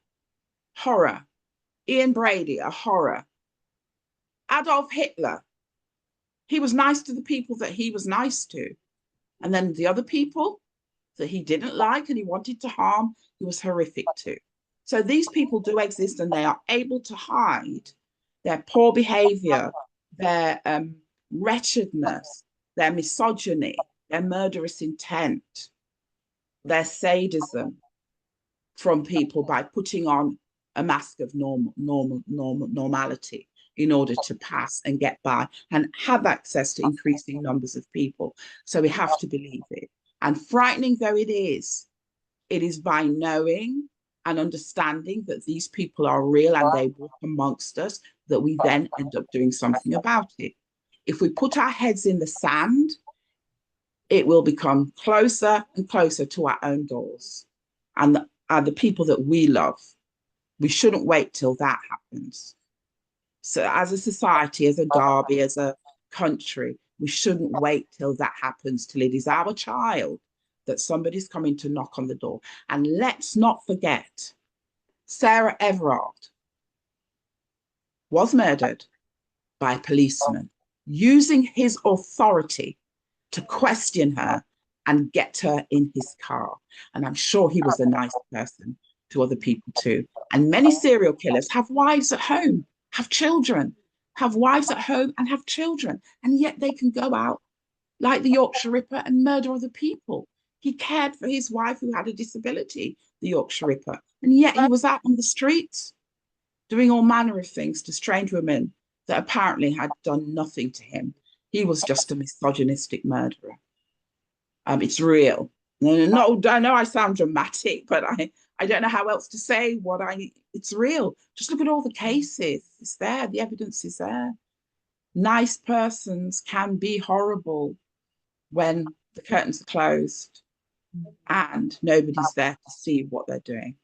Ian Brady, a horror. Adolf Hitler, he was nice to the people that he was nice to. And then the other people that he didn't like and he wanted to harm, he was horrific to. So these people do exist, and they are able to hide their poor behavior, their wretchedness, their misogyny, their murderous intent, their sadism from people by putting on a mask of normality. in order to pass and get by and have access to increasing numbers of people. So we have to believe it. And frightening though it is by knowing and understanding that these people are real and they walk amongst us, that we then end up doing something about it. If we put our heads in the sand, it will become closer and closer to our own doors and the people that we love. We shouldn't wait till that happens. So as a society, as a Derby, as a country, we shouldn't wait till that happens, till it is our child that somebody's coming to knock on the door. And let's not forget, Sarah Everard was murdered by a policeman using his authority to question her and get her in his car. And I'm sure he was a nice person to other people too. And many serial killers have wives at home, have children, have wives at home and have children. And yet they can go out like the Yorkshire Ripper and murder other people. He cared for his wife who had a disability, the Yorkshire Ripper. And yet he was out on the streets doing all manner of things to strange women that apparently had done nothing to him. He was just a misogynistic murderer. It's real. No, I know I sound dramatic, but I don't know how else to say it's real. Just look at all the cases. It's there. The evidence is there. Nice persons can be horrible when the curtains are closed and nobody's there to see what they're doing.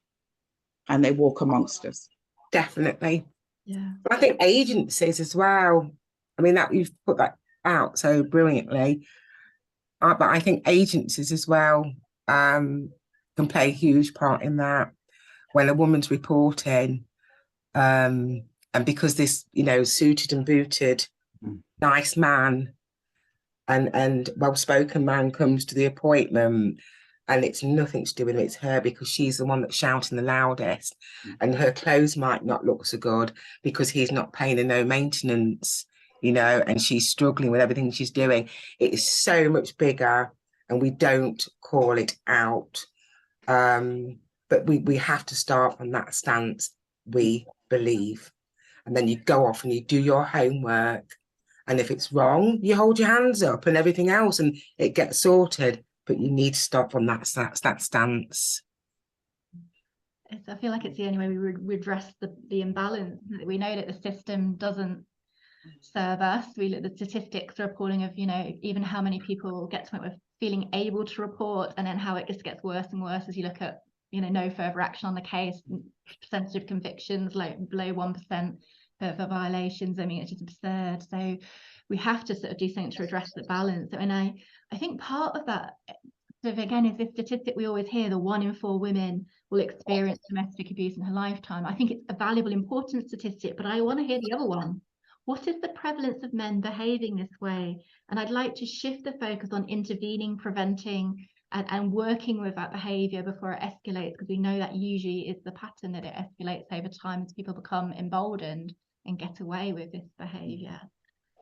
And they walk amongst us. Definitely. Yeah. I think agencies as well. I mean, that you've put that out so brilliantly. But I think agencies as well can play a huge part in that. When a woman's reporting, and because this, suited and booted, nice man and well-spoken man comes to the appointment, and it's nothing to do with it, it's her, because she's the one that's shouting the loudest, and her clothes might not look so good because he's not paying her no maintenance, and she's struggling with everything she's doing. It is so much bigger, and we don't call it out. But we have to start from that stance, we believe. And then you go off and you do your homework. And if it's wrong, you hold your hands up and everything else, and it gets sorted. But you need to stop on that stance. I feel like it's the only way we redress the imbalance. We know that the system doesn't serve us. The statistics are appalling of, even how many people get to the point of feeling able to report, and then how it just gets worse and worse as you look at, no further action on the case, percentage of convictions like below 1% for violations. I mean, it's just absurd. So we have to sort of do something to address the balance. And I think part of that, sort of again, is this statistic we always hear, the 1 in 4 women will experience domestic abuse in her lifetime. I think it's a valuable, important statistic, but I want to hear the other one. What is the prevalence of men behaving this way? And I'd like to shift the focus on intervening, preventing, and working with that behaviour before it escalates, because we know that usually is the pattern, that it escalates over time as people become emboldened and get away with this behaviour.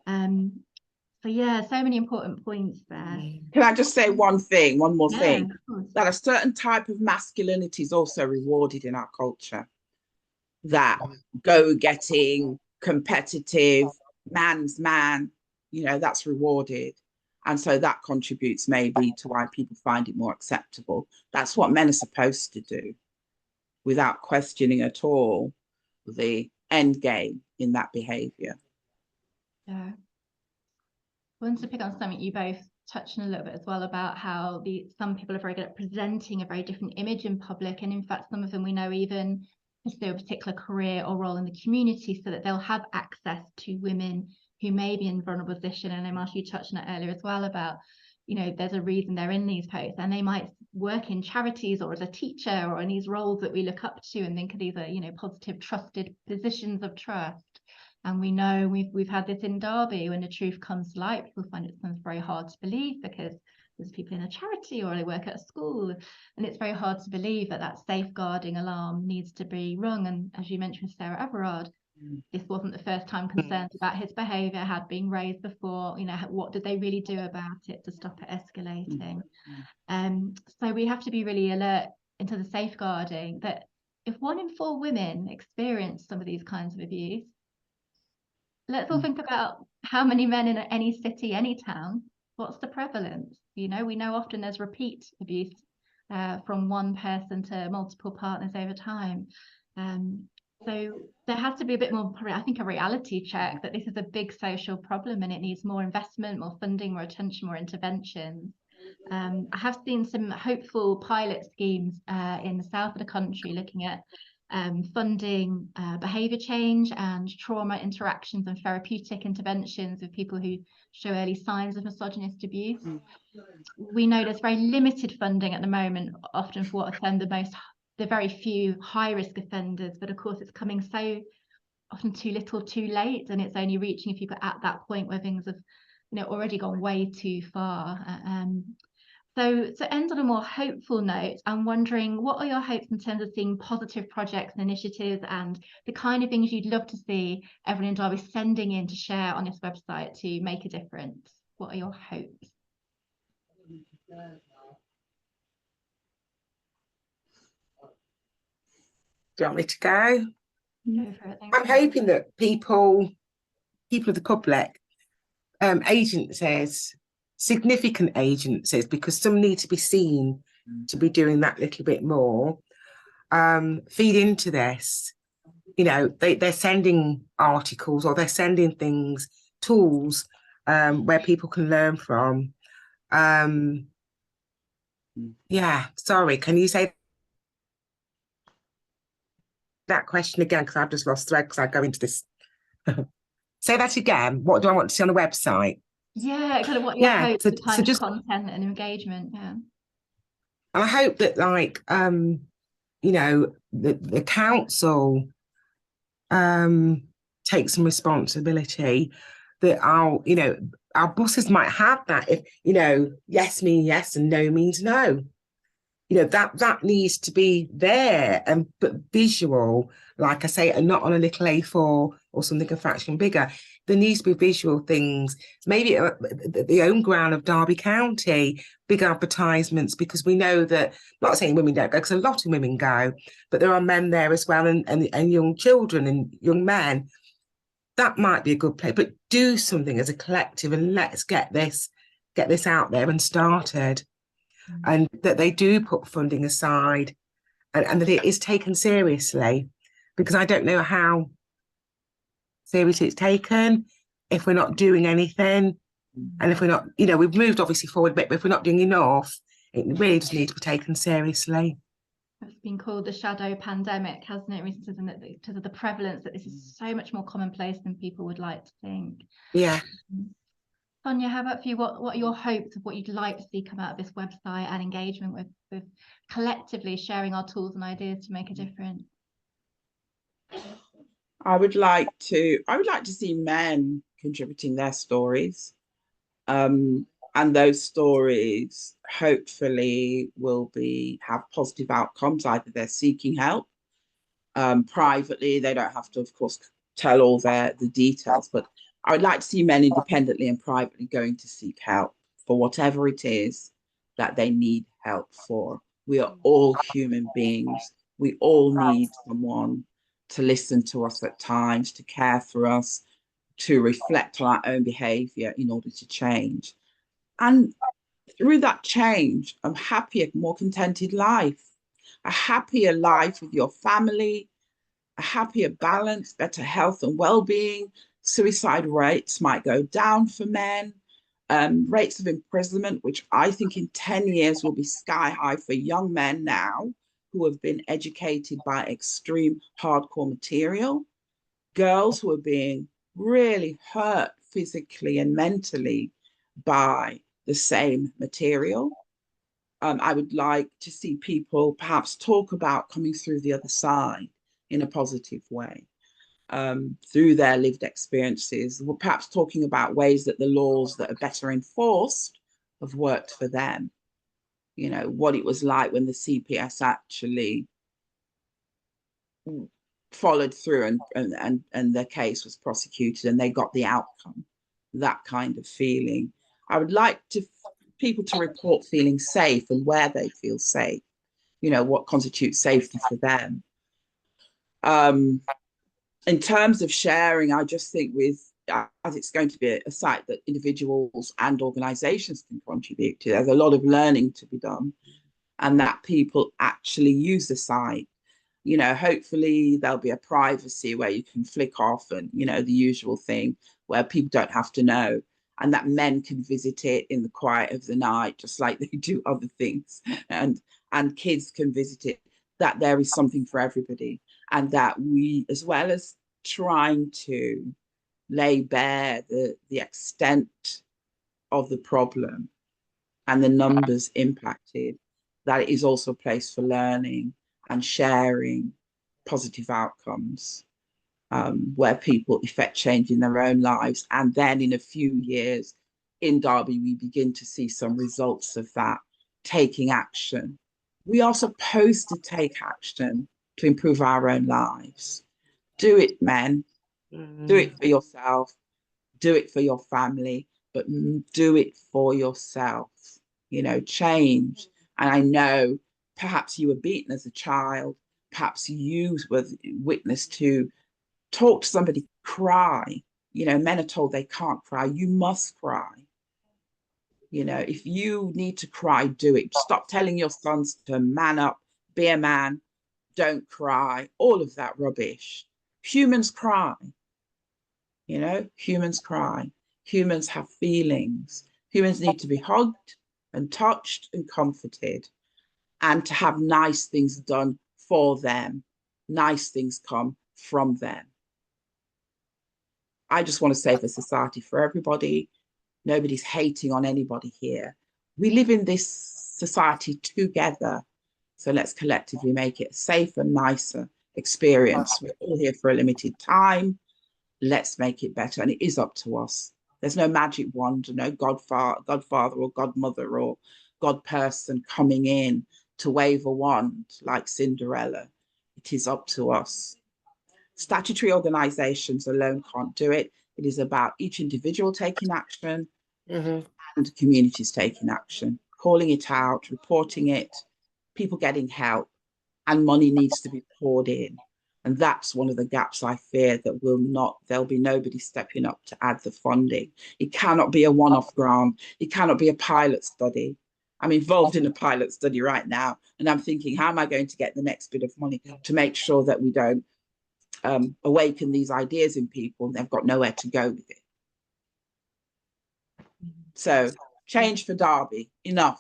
So yeah, so many important points there. Can I just say one more thing? That a certain type of masculinity is also rewarded in our culture. That go-getting, competitive, man's man, that's rewarded. And so that contributes maybe to why people find it more acceptable. That's what men are supposed to do, without questioning at all the end game in that behaviour. Yeah. I wanted to pick on something you both touched on a little bit as well, about how some people are very good at presenting a very different image in public, and in fact some of them we know even pursue a particular career or role in the community so that they'll have access to women who may be in a vulnerable position. And Marsha, you touched on it earlier as well about, there's a reason they're in these posts, and they might work in charities or as a teacher or in these roles that we look up to and think of these are, positive, trusted positions of trust. And we know we've had this in Derby. When the truth comes to light, people find it sometimes very hard to believe, because there's people in a charity or they work at a school, and it's very hard to believe that safeguarding alarm needs to be rung. And as you mentioned, Sarah Everard, this wasn't the first time concerns about his behaviour had been raised before. What did they really do about it to stop it escalating? So we have to be really alert into the safeguarding, that if 1 in 4 women experience some of these kinds of abuse, let's all think about how many men in any city, any town. What's the prevalence? You know, we know often there's repeat abuse from one person to multiple partners over time. So there has to be a bit more, I think, a reality check that this is a big social problem and it needs more investment, more funding, more attention, more interventions. I have seen some hopeful pilot schemes in the south of the country looking at funding behaviour change and trauma interactions and therapeutic interventions with people who show early signs of misogynist abuse. We know there's very limited funding at the moment, often for what are termed the very few high-risk offenders, but of course it's coming so often too little too late, and it's only reaching people at that point where things have, you know, already gone way too far. So to end on a more hopeful note, I'm wondering, what are your hopes in terms of seeing positive projects and initiatives and the kind of things you'd love to see everyone in Derby sending in to share on this website to make a difference? What are your hopes? Do you want me to go? Go for it. I'm hoping that people of the public, agencies, significant agencies, because some need to be seen to be doing that little bit more, feed into this. You know, they're sending articles or they're sending things, tools, where people can learn from. Yeah, sorry, can you say that question again? Because I've just lost thread because I go into this. Say that again. What do I want to see on the website? Yeah, kind of what your hopes for kind of just content and engagement. Yeah. And I hope that, like, you know, the council take some responsibility, that you know, our bosses might have that. If, you know, yes means yes and no means no. You know, that needs to be there, and but visual, like I say, and not on a little A4 or something a fraction bigger. There needs to be visual things, maybe at the home ground of Derby County, big advertisements, because we know that, not saying women don't go, because a lot of women go, but there are men there as well, and young children and young men. That might be a good place, but do something as a collective, and let's get this out there and started. And that they do put funding aside, and that it is taken seriously, because I don't know how seriously it's taken if we're not doing anything. And if we're not, you know, we've moved obviously forward a bit, but if we're not doing enough, it really does need to be taken seriously. It's been called the shadow pandemic, hasn't it, recently, because of the prevalence that this is so much more commonplace than people would like to think. Yeah. Sonya, how about for you? What are your hopes of what you'd like to see come out of this website and engagement with collectively sharing our tools and ideas to make a difference? I would like to see men contributing their stories. And those stories hopefully will have positive outcomes. Either they're seeking help privately, they don't have to, of course, tell all the details, but I would like to see men independently and privately going to seek help for whatever it is that they need help for. We are all human beings. We all need someone to listen to us at times, to care for us, to reflect on our own behavior in order to change. And through that change, a happier, more contented life, a happier life with your family, a happier balance, better health and well-being. Suicide rates might go down for men. Rates of imprisonment, which I think in 10 years will be sky high for young men now who have been educated by extreme hardcore material. Girls who are being really hurt physically and mentally by the same material. I would like to see people perhaps talk about coming through the other side in a positive way, through their lived experiences, or perhaps talking about ways that the laws that are better enforced have worked for them. You know, what it was like when the CPS actually followed through and their case was prosecuted and they got the outcome, that kind of feeling. I would like people to report feeling safe and where they feel safe, you know, what constitutes safety for them. In terms of sharing, I just think with as it's going to be a site that individuals and organizations can contribute to. There's a lot of learning to be done, and that people actually use the site. You know, hopefully there'll be a privacy where you can flick off and, you know, the usual thing where people don't have to know, and that men can visit it in the quiet of the night, just like they do other things, and kids can visit it, that there is something for everybody, and that we, as well as trying to lay bare the extent of the problem and the numbers impacted, that it is also a place for learning and sharing positive outcomes, where people effect change in their own lives. And then in a few years in Derby, we begin to see some results of that, taking action. We are supposed to take action to improve our own lives. Do it, men. Do it for yourself. Do it for your family, but do it for yourself. You know, change. And I know perhaps you were beaten as a child. Perhaps you were witness to talk to somebody, cry. You know, men are told they can't cry. You must cry. You know, if you need to cry, do it. Stop telling your sons to man up, be a man, don't cry, all of that rubbish. Humans cry. You know, humans cry. Humans have feelings. Humans need to be hugged and touched and comforted, and to have nice things done for them. Nice things come from them. I just want to save a society for everybody. Nobody's hating on anybody here. We live in this society together. So let's collectively make it a safer, nicer experience. We're all here for a limited time. Let's make it better. And it is up to us. There's no magic wand, no godfather or godmother or god person coming in to wave a wand like Cinderella. It is up to us. Statutory organizations alone can't do it. It is about each individual taking action and communities taking action, calling it out, reporting it, people getting help, and money needs to be poured in. And that's one of the gaps I fear, that there'll be nobody stepping up to add the funding. It cannot be a one-off grant. It cannot be a pilot study. I'm involved in a pilot study right now, and I'm thinking, how am I going to get the next bit of money to make sure that we don't awaken these ideas in people and they've got nowhere to go with it. So change for Derby. Enough.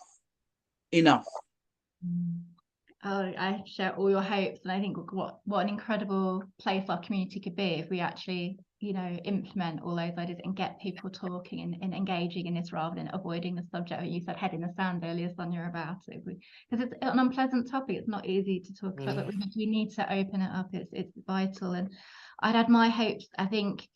Oh, I share all your hopes, and I think what an incredible place our community could be if we actually, you know, implement all those ideas and get people talking and engaging in this rather than avoiding the subject. You said head in the sand earlier, Sonya, about it, because it's an unpleasant topic. It's not easy to talk about, but we need to open it up. It's vital, and I'd add my hopes. I think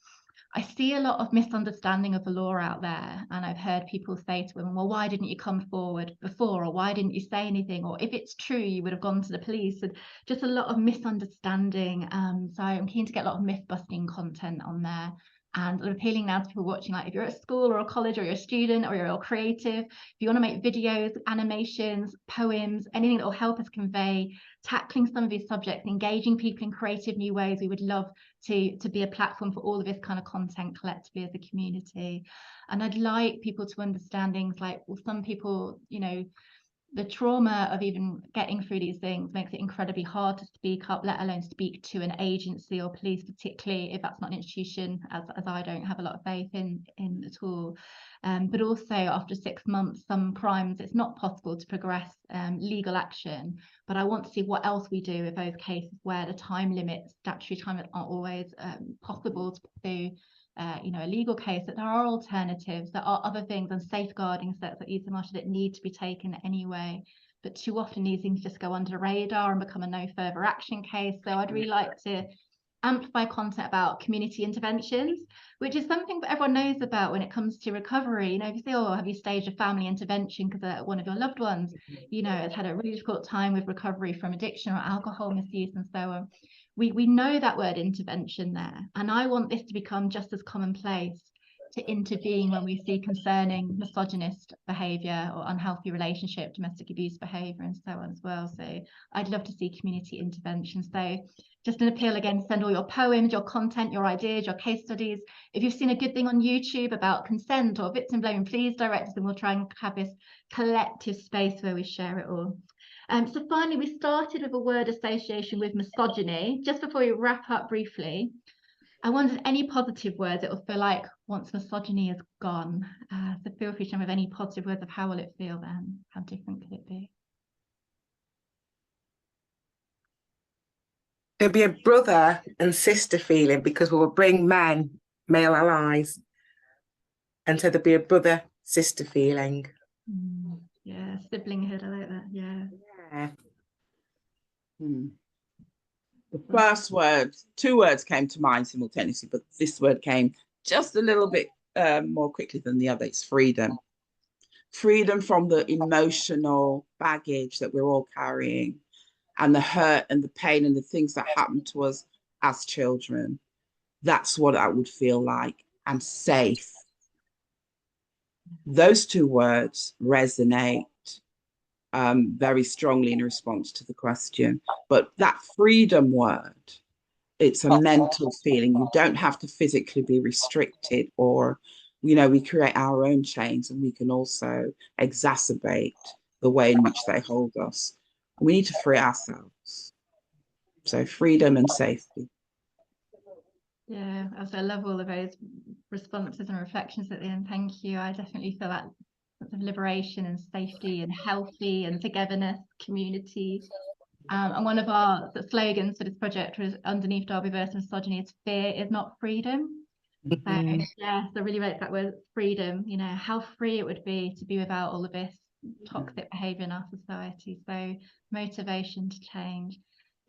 I see a lot of misunderstanding of the law out there, and I've heard people say to women, well, why didn't you come forward before, or why didn't you say anything, or if it's true you would have gone to the police, and just a lot of misunderstanding. So I'm keen to get a lot of myth busting content on there, and I'm appealing now to people watching, like if you're at school or a college, or you're a student, or you're a creative, if you want to make videos, animations, poems, anything that will help us convey tackling some of these subjects, engaging people in creative new ways, we would love to be a platform for all of this kind of content collectively as a community. And I'd like people to understand things like, well, some people, you know, the trauma of even getting through these things makes it incredibly hard to speak up, let alone speak to an agency or police, particularly if that's not an institution, as I don't have a lot of faith in at all. But also after 6 months, some crimes, it's not possible to progress legal action. But I want to see what else we do with those cases where the time limits, statutory time limits, aren't always possible to pursue you know, a legal case, that there are alternatives, there are other things and safeguarding steps that you said, Marsha, that need to be taken anyway. But too often these things just go under the radar and become a no further action case. So I'd really like to amplify content about community interventions, which is something that everyone knows about when it comes to recovery. You know, if you say, oh, have you staged a family intervention because one of your loved ones, you know, has had a really difficult time with recovery from addiction or alcohol misuse and so on. We know that word intervention there, and I want this to become just as commonplace to intervene when we see concerning misogynist behaviour or unhealthy relationship, domestic abuse behaviour and so on as well. So I'd love to see community intervention. So just an appeal again, send all your poems, your content, your ideas, your case studies. If you've seen a good thing on YouTube about consent or victim blaming, please direct us and we'll try and have this collective space where we share it all. So finally, we started with a word association with misogyny. Just before we wrap up briefly, I wondered any positive words it will feel like once misogyny is gone. So feel free to share with any positive words of how will it feel then? How different could it be? There'll be a brother and sister feeling because we'll bring men, male allies. And so there'll be a brother sister feeling. Yeah, siblinghood, I like that. Yeah. The first word, two words came to mind simultaneously, but this word came just a little bit more quickly than the other. It's freedom. Freedom from the emotional baggage that we're all carrying, and the hurt and the pain and the things that happened to us as children. That's what I would feel like. And safe. Those two words resonate very strongly in response to the question. But that freedom word, it's a mental feeling. You don't have to physically be restricted, or, you know, we create our own chains and we can also exacerbate the way in which they hold us. We need to free ourselves. So freedom and safety. Yeah, I love all of those responses and reflections at the end. Thank you. I definitely feel that sense of liberation and safety and healthy and togetherness, community. And one of our slogans for this project was underneath Derby versus misogyny is fear is not freedom. So yeah, so I really like that word freedom, you know, how free it would be to be without all of this toxic behaviour in our society. So motivation to change.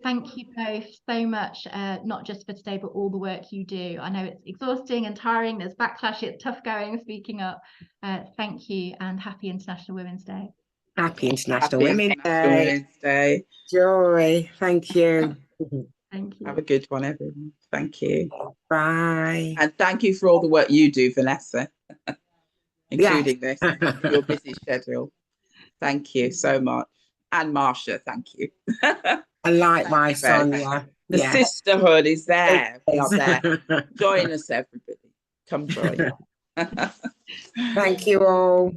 Thank you both so much, not just for today, but all the work you do. I know it's exhausting and tiring. There's backlash. It's tough going, speaking up. Thank you and happy International Women's Day. Happy International Women's Day. Day. Joy. Thank you. Thank you. Have a good one, everyone. Thank you. Bye. And thank you for all the work you do, Vanessa, including this, your busy schedule. Thank you so much. And Marsha, thank you. And likewise, Sonya. The sisterhood is there. We are there. Join us, everybody. Come join. Thank you all.